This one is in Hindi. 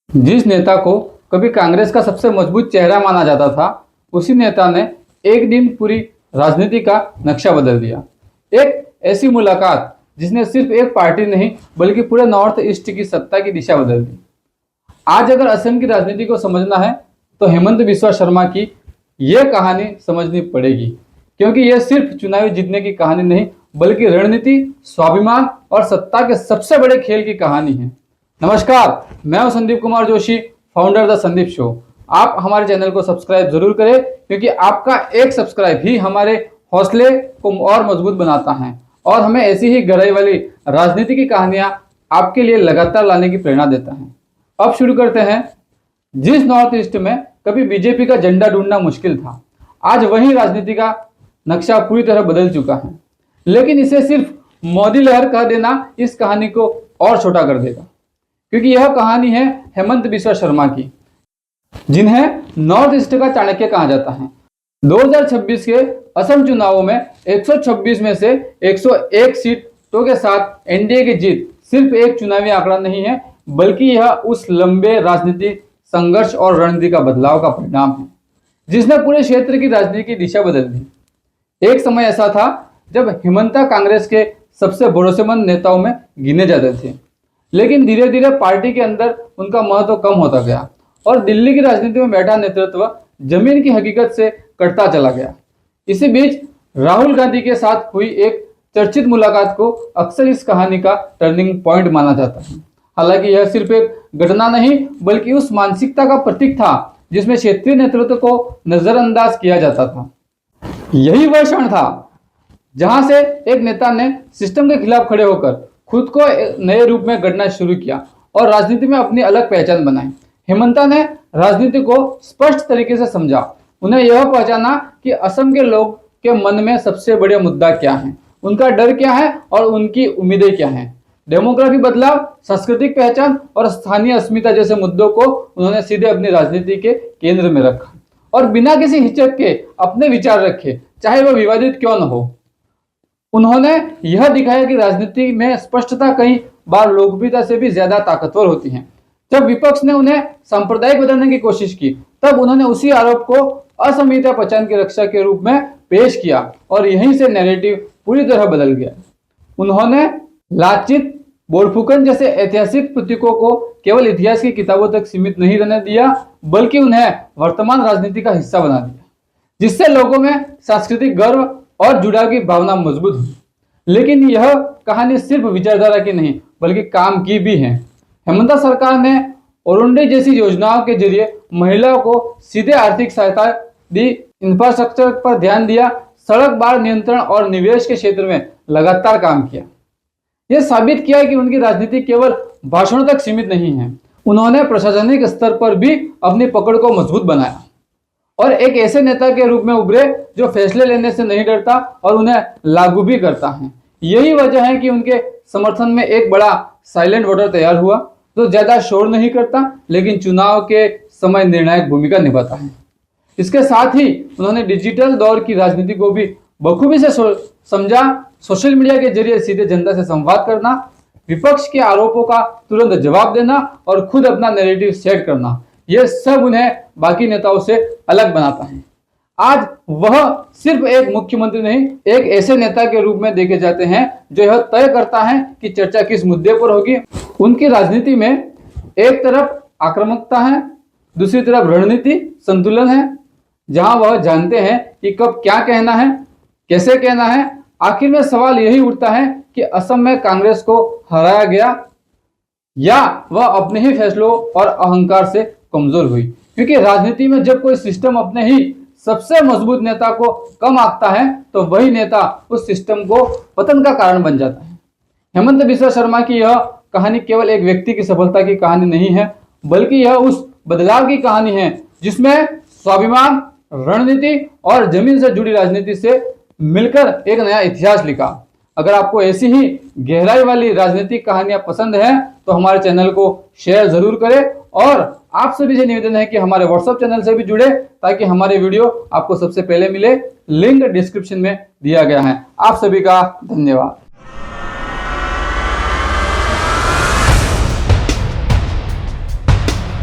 जिस नेता को कभी कांग्रेस का सबसे मजबूत चेहरा माना जाता था, उसी नेता ने एक दिन पूरी राजनीति का नक्शा बदल दिया। एक ऐसी मुलाकात जिसने सिर्फ एक पार्टी नहीं बल्कि पूरे नॉर्थ ईस्ट की सत्ता की दिशा बदल दी। आज अगर असम की राजनीति को समझना है तो हेमंत बिस्वा शर्मा की यह कहानी समझनी पड़ेगी, क्योंकि यह सिर्फ चुनावी जीतने की कहानी नहीं बल्कि रणनीति, स्वाभिमान और सत्ता के सबसे बड़े खेल की कहानी है। नमस्कार, मैं हूं Sandeep Kumar Joshi, founder the Sandeep show. आप हमारे चैनल को सब्सक्राइब जरूर करें, क्योंकि आपका एक सब्सक्राइब ही हमारे हौसले को और मजबूत बनाता है और हमें ऐसी ही गहराई वाली राजनीति की कहानियां आपके लिए लगातार लाने की प्रेरणा देता है। अब शुरू करते हैं। जिस नॉर्थ ईस्ट में कभी बीजेपी का झंडा ढूंढना मुश्किल था, आज वही राजनीति का नक्शा पूरी तरह बदल चुका है। लेकिन इसे सिर्फ मोदी लहर कह देना इस कहानी को और छोटा कर देगा, क्योंकि यह कहानी है हेमंत बिस्वा शर्मा की, जिन्हें नॉर्थ ईस्ट का चाणक्य कहा जाता है। 2026 के असम चुनावों में 126 में से 101 सीटों के साथ एनडीए की जीत सिर्फ एक चुनावी आंकड़ा नहीं है, बल्कि यह उस लंबे राजनीतिक संघर्ष और रणनीति का बदलाव का परिणाम है जिसने पूरे क्षेत्र की राजनीति की दिशा बदल दी। एक समय ऐसा था जब हेमंता कांग्रेस के सबसे भरोसेमंद नेताओं में गिने जाते थे, लेकिन धीरे धीरे पार्टी के अंदर उनका महत्व कम होता गया और दिल्ली की राजनीति में बैठा नेतृत्व जमीन की हकीकत से कटता चला गया। इसी बीच राहुल गांधी के साथ हुई एक चर्चित मुलाकात को अक्सर इस कहानी का टर्निंग पॉइंट माना जाता है। हालांकि यह सिर्फ एक घटना नहीं बल्कि उस मानसिकता का प्रतीक था जिसमें क्षेत्रीय नेतृत्व को नजरअंदाज किया जाता था। यही वह क्षण था जहां से एक नेता ने सिस्टम के खिलाफ खड़े होकर खुद को नए रूप में गढ़ना शुरू किया और राजनीति में अपनी अलग पहचान बनाई। हेमंता ने राजनीति को स्पष्ट तरीके से समझा। उन्हें यह पहचाना कि असम के लोग के मन में सबसे बड़े मुद्दा क्या है, उनका डर क्या है और उनकी उम्मीदें क्या हैं। डेमोग्राफी बदलाव, सांस्कृतिक पहचान और स्थानीय अस्मिता जैसे मुद्दों को उन्होंने सीधे अपनी राजनीति के केंद्र में रखा और बिना किसी हिचक के अपने विचार रखे, चाहे वह विवादित क्यों न हो। उन्होंने यह दिखाया कि राजनीति में स्पष्टता कई बार लोकप्रियता से भी ज्यादा ताकतवर होती है। जब विपक्ष ने उन्हें सांप्रदायिक बनाने की कोशिश की, तब उन्होंने उसी आरोप को असमिता पहचान की रक्षा के रूप में पेश किया और यहीं से नैरेटिव पूरी तरह बदल गया। उन्होंने लाचित बोरफुकन जैसे ऐतिहासिक प्रतीकों को केवल इतिहास की किताबों तक सीमित नहीं रहने दिया, बल्कि उन्हें वर्तमान राजनीति का हिस्सा बना दिया, जिससे लोगों में सांस्कृतिक गर्व और जुड़ाव की भावना मजबूत हुई। लेकिन यह कहानी सिर्फ विचारधारा की नहीं बल्कि काम की भी है। हेमंता सरकार ने अरुणोदय जैसी योजनाओं के जरिए महिलाओं को सीधे आर्थिक सहायता दी, इंफ्रास्ट्रक्चर पर ध्यान दिया, सड़क बाढ़ नियंत्रण और निवेश के क्षेत्र में लगातार काम किया। यह साबित किया कि उनकी राजनीति केवल भाषणों तक सीमित नहीं है। उन्होंने प्रशासनिक स्तर पर भी अपनी पकड़ को मजबूत बनाया और एक ऐसे नेता के रूप में उभरे जो फैसले लेने से नहीं डरता और उन्हें लागू भी करता है। यही वजह है कि उनके समर्थन में एक बड़ा साइलेंट वोटर तैयार हुआ, जो ज्यादा शोर नहीं करता लेकिन चुनाव के समय निर्णायक भूमिका निभाता है। इसके साथ ही उन्होंने डिजिटल दौर की राजनीति को भी बखूबी से समझा। सोशल मीडिया के जरिए सीधे जनता से संवाद करना, विपक्ष के आरोपों का तुरंत जवाब देना और खुद अपना नैरेटिव सेट करना, यह सब उन्हें बाकी नेताओं से अलग बनाता है। आज वह सिर्फ एक मुख्यमंत्री नहीं, एक ऐसे नेता के रूप में देखे जाते हैं जो यह तय करता है कि चर्चा किस मुद्दे पर होगी। उनकी राजनीति में एक तरफ आक्रामकता है, दूसरी तरफ रणनीति संतुलन है, जहां वह जानते हैं कि कब क्या कहना है, कैसे कहना है। आखिर में सवाल यही उठता है कि असम में कांग्रेस को हराया गया या वह अपने ही फैसलों और अहंकार से कमजोर हुई, क्योंकि राजनीति में जब कोई सिस्टम अपने ही सबसे मजबूत नेता को कम आंकता है तो वही नेता उस सिस्टम को पतन का कारण बन जाता है। हेमंत बिस्वा शर्मा की यह कहानी केवल एक व्यक्ति की सफलता की कहानी नहीं है, बल्कि यह उस बदलाव की कहानी है जिसमें स्वाभिमान, रणनीति और जमीन से जुड़ी राजनीति से मिलकर एक नया इतिहास लिखा। अगर आपको ऐसी ही गहराई वाली राजनीतिक कहानियां पसंद हैं तो हमारे चैनल को शेयर जरूर करें और आप सभी से निवेदन है कि हमारे व्हाट्सएप चैनल से भी जुड़े ताकि हमारे वीडियो आपको सबसे पहले मिले। लिंक डिस्क्रिप्शन में दिया गया है। आप सभी का धन्यवाद।